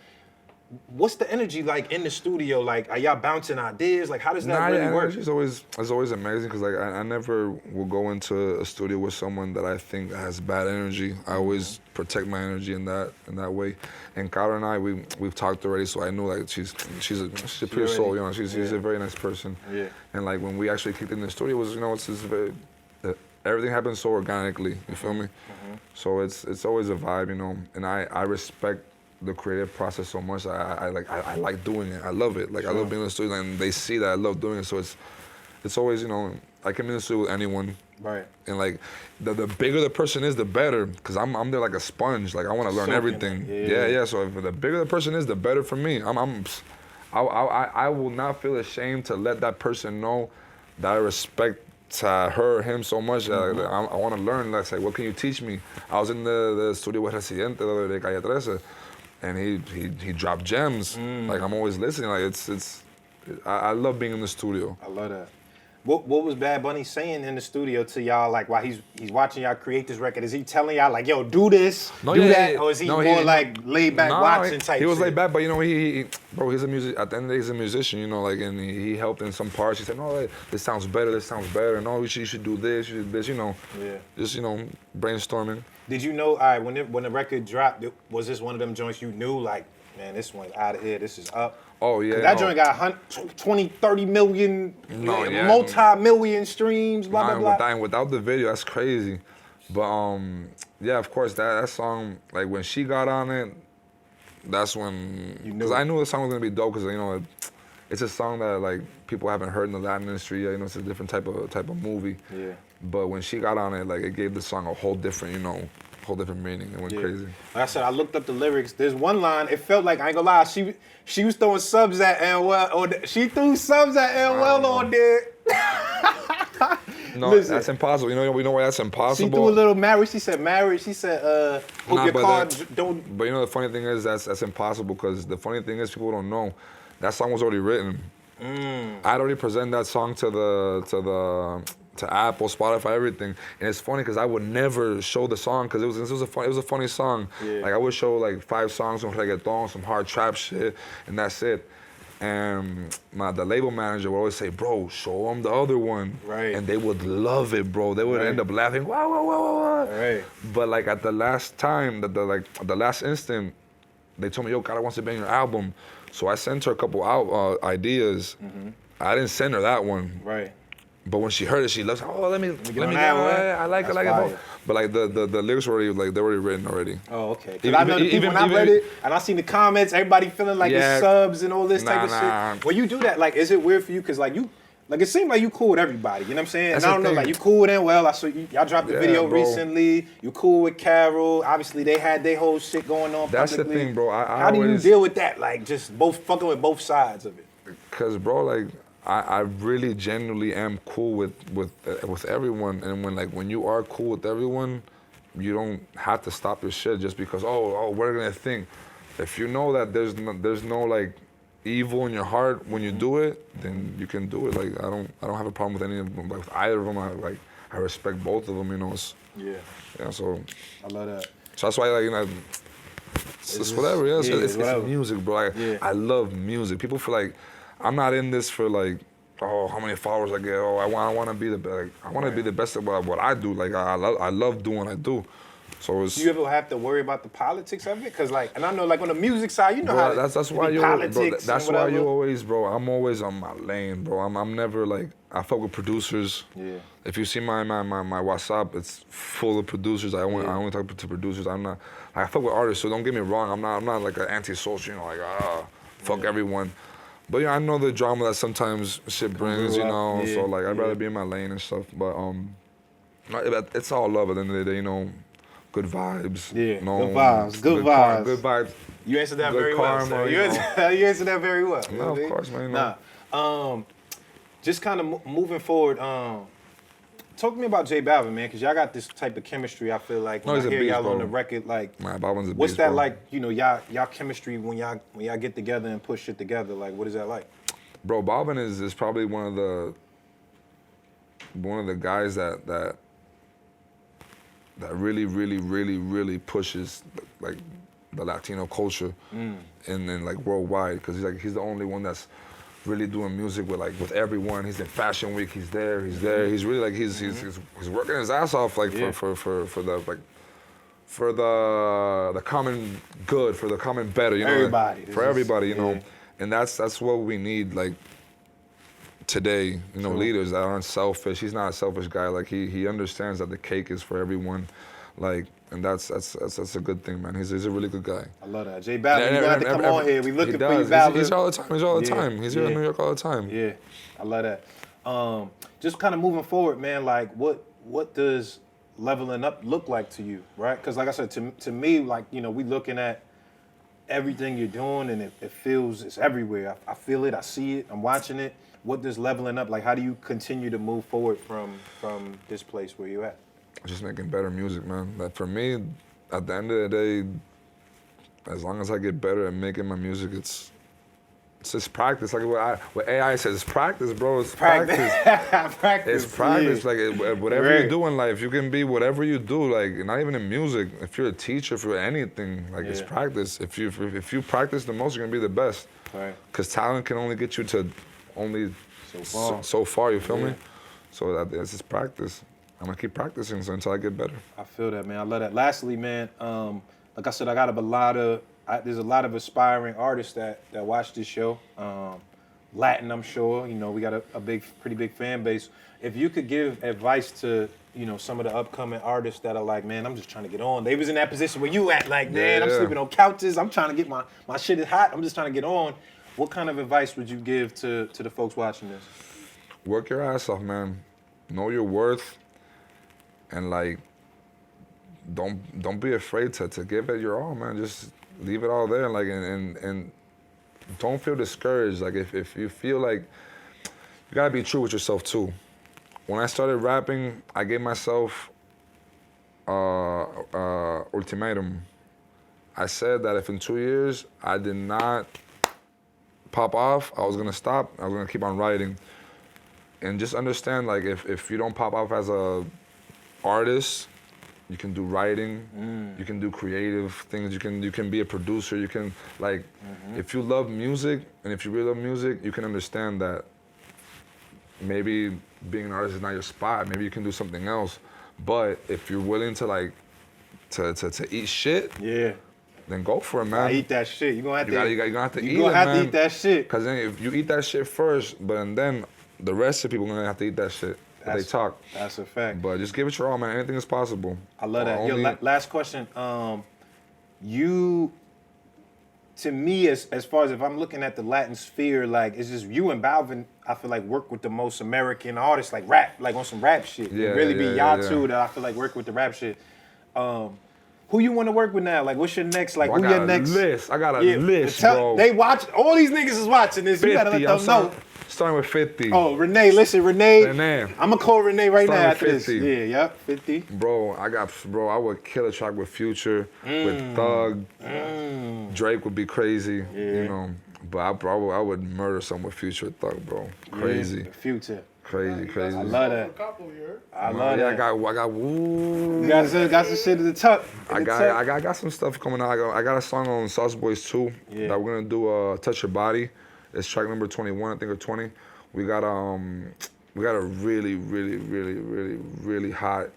what's the energy like in the studio? Like, are y'all bouncing ideas? Like, how does that really work? It's always amazing because like I never will go into a studio with someone that I think has bad energy. I always protect my energy in that way. And Karol and I, we've talked already, so I knew like she's a pure soul, you know. She's a very nice person. Yeah. And like when we actually kicked in the studio, it was, you know, it's very everything happens so organically. You feel me? So it's always a vibe, you know. And I respect the creative process so much. I like doing it. I love it. Like I love being in the studio, and they see that I love doing it. So it's always, you know, I can be in the studio with anyone. Right. And like the bigger the person is, the better. Cause I'm there like a sponge. Like I want to learn everything. Yeah. So if the bigger the person is, the better for me. I will not feel ashamed to let that person know that I respect her or him so much. I want to learn. Let's say, what can you teach me? I was in the studio with Residente the other day, Calle 13. And he dropped gems. Like I'm always listening. Like I love being in the studio. I love that. What was Bad Bunny saying in the studio to y'all? Like while he's watching y'all create this record, is he telling y'all like, "Yo, do this, do that," or is he more like laid back watching type? He was shit? laid back, but you know, he's a music. At the end of the day, he's a musician. You know, like, and he helped in some parts. He said, "No, this sounds better. This sounds better. No, you should do this. You should do this." You know, just, you know, brainstorming. Did you know? All right, when the record dropped, was this one of them joints you knew like, man, this one's out of here. This is up. Oh yeah. That joint got 20, 30 million, multi-million streams. Blah blah blah. Without the video, that's crazy. But yeah, of course that song, like when she got on it, that's when, because I knew the song was gonna be dope. Because, you know, it's a song that like people haven't heard in the Latin industry yet. You know, it's a different type of movie. Yeah. But when she got on it, like it gave the song a whole different, you know, whole different meaning. It went crazy. Like I said, I looked up the lyrics. There's one line. It felt like, I ain't gonna lie, she was throwing subs at Anuel, or she threw subs at Anuel on there. No, listen, that's impossible. You know why that's impossible? She threw a little marriage. She said marriage. She said, hope your car don't. But you know the funny thing is that's impossible, because the funny thing is people don't know that song was already written. I'd already presented that song to Apple, Spotify, everything. And it's funny because I would never show the song, because it was a funny song. Yeah. Like I would show like 5 songs, some reggaeton, some hard trap shit, and that's it. And the label manager would always say, "Bro, show them the other one." Right. And they would love it, bro. They would end up laughing, wow. Right. But like at the last time, the last instant, they told me, "Yo, Karol wants to be in your album." So I sent her a couple ideas. I didn't send her that one. Right. But when she heard it, she loves. Oh, let me get I like it, bro. But like the lyrics were already, like, they're already written already. Oh, okay. Because I know the people, when I read it and I seen the comments, everybody feeling like it's subs and all this type of shit. When you do that, like, is it weird for you? Because like Like, it seemed like you cool with everybody, you know what I'm saying? That's and I the don't know, thing. like, you cool with them? Well, I saw y'all dropped the Yeah, video bro. recently. You cool with Karol. Obviously, they had their whole shit going on That's the publicly. thing, bro. I How do you always- deal with that? Like, just both fucking with both sides of it. Cause bro, like I really genuinely am cool with everyone, and when you are cool with everyone, you don't have to stop your shit just because oh what are they gonna think. If you know that there's no like evil in your heart when you do it, then you can do it. Like I don't have a problem with any of them. Like with either of them, I respect both of them. You know. Yeah. So I love that. So that's why it's just whatever. Yeah. It's whatever. music, bro. I love music. People feel like I'm not in this for like, oh, how many followers I get. Oh, I want to be the best. Like, I want to be the best at what I do. Like I love doing what I do. So it's. Do you ever have to worry about the politics of it? Cause like, and I know like on the music side, you know bro, how that's why you politics. That's why you always, bro. I'm always on my lane, bro. I'm never like I fuck with producers. Yeah. If you see my WhatsApp, it's full of producers. I only talk to producers. I'm not. I fuck with artists, so don't get me wrong. I'm not like an anti-social. You know, like fuck everyone. But yeah, I know the drama that sometimes shit brings, you know. So like, I'd rather be in my lane and stuff. But it's all love at the end of the day, you know. Good vibes. Yeah, no, good vibes. Good vibes. Good vibes. You answered that Good very karma, well. you Sir. You answered that very well. You know No, what I of mean? course, man. Nah. Just kind of moving forward. Talk to me about J Balvin, man, because y'all got this type of chemistry. I feel like when he's I a hear beast, y'all on bro. the record, like, Man, Balvin's a what's beast, that bro. like? You know, y'all chemistry when y'all get together and push shit together. Like, what is that like? Bro, Balvin is probably one of the guys that really pushes like the Latino culture and like worldwide, because he's the only one that's really doing music with everyone. He's in Fashion Week. He's there. He's really like he's working his ass off like for the common good, for the common better. You know, everybody. You know, and that's what we need like today. You know, leaders that aren't selfish. He's not a selfish guy. Like he understands that the cake is for everyone. Like. And that's a good thing, man. He's a really good guy. I love that. J Balvin, you gonna have to come on here. We looking for you, Balvin. Balvin. He's all the time. He's all the time. He's here in New York all the time. Yeah, I love that. Just kind of moving forward, man. Like, what does leveling up look like to you, right? Because like I said, to me, like, you know, we looking at everything you're doing, and it feels it's everywhere. I feel it. I see it. I'm watching it. What does leveling up like? How do you continue to move forward from this place where you're at? Just making better music, man. Like for me, at the end of the day, as long as I get better at making my music, it's just practice. Like what AI says, it's practice, bro. It's practice. Practice. It's practice. Yeah. Like whatever you do in life, you can be whatever you do. Like not even in music. If you're a teacher for anything, like it's practice. If you practice the most, you're gonna be the best. Right. Because talent can only get you to only so far. You feel me? So that's just practice. I'm gonna keep practicing until I get better. I feel that, man. I love that. Lastly, man, like I said, there's a lot of aspiring artists that watch this show. Latin, I'm sure. You know, we got a pretty big fan base. If you could give advice to, you know, some of the upcoming artists that are like, man, I'm just trying to get on. They was in that position where you at, like, man, I'm sleeping on couches. I'm trying to get my shit is hot. I'm just trying to get on. What kind of advice would you give to the folks watching this? Work your ass off, man. Know your worth. And like, don't be afraid to give it your all, man. Just leave it all there, like, and don't feel discouraged. Like, if you feel like, you gotta be true with yourself too. When I started rapping, I gave myself ultimatum. I said that if in 2 years I did not pop off, I was gonna stop. I was gonna keep on writing. And just understand, like, if you don't pop off as a artist, you can do writing, you can do creative things, you can be a producer, you can, like, if you love music, and if you really love music, you can understand that maybe being an artist is not your spot, maybe you can do something else. But if you're willing to, like, to eat shit, then go for it, man. I eat that shit. You're gonna have to eat that shit. Because then if you eat that shit first, but then the rest of people are gonna have to eat that shit. They talk. That's a fact. But just give it your all, man. Anything is possible. I love that. Yo, last question. You to me, as far as if I'm looking at the Latin sphere, like it's just you and Balvin, I feel like work with the most American artists, like rap, like on some rap shit. Yeah, It really be yeah, y'all yeah. two that I feel like work with the rap shit. Who you want to work with now? Like, what's your next? Like, Bro, who I got your next? a list. I got a list, bro. They watch. All these niggas is watching this. You gotta let them know. Starting with 50. Oh, Renee, listen, Renee. Renee. I'm gonna call Renee right now Starting after with this. 50. Yeah, yep, 50. Bro, I would kill a track with Future, with Thug. Drake would be crazy, you know. But I would murder someone with Future, Thug, bro. Crazy. Yeah, Future. Crazy. I love that. I love that. I got. Woo. You got some shit in the tuck. I got some stuff coming out. I got a song on Sauce Boys 2 that we're gonna do. Touch Your Body. It's track number 21, I think, or 20. We got a really hot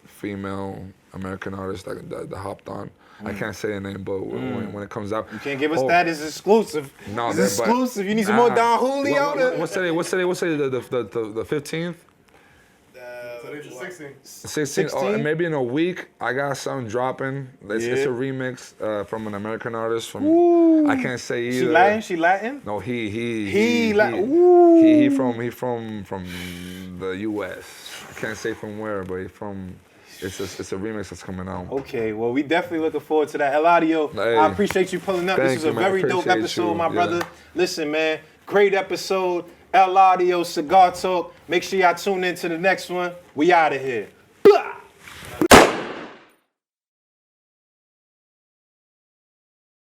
female American artist that hopped on. I can't say her name, but when it comes out, You can't give us that. It's exclusive. No, it's but- exclusive. You need some more Don Julio. What's today? The 15th? Today's the 16th. 16. Oh, and maybe in a week, I got something dropping. It's a remix from an American artist from. I can't say either. She Latin? She Latin? No, he from the U.S. I can't say from where, but he's from. It's a remix that's coming out. Okay, well, we definitely looking forward to that. Eladio, Hey, I appreciate you pulling up. This was a very dope Appreciate episode, you. my Yeah. brother. Listen, man, great episode. Eladio, Cigar Talk. Make sure y'all tune in to the next one. We out of here.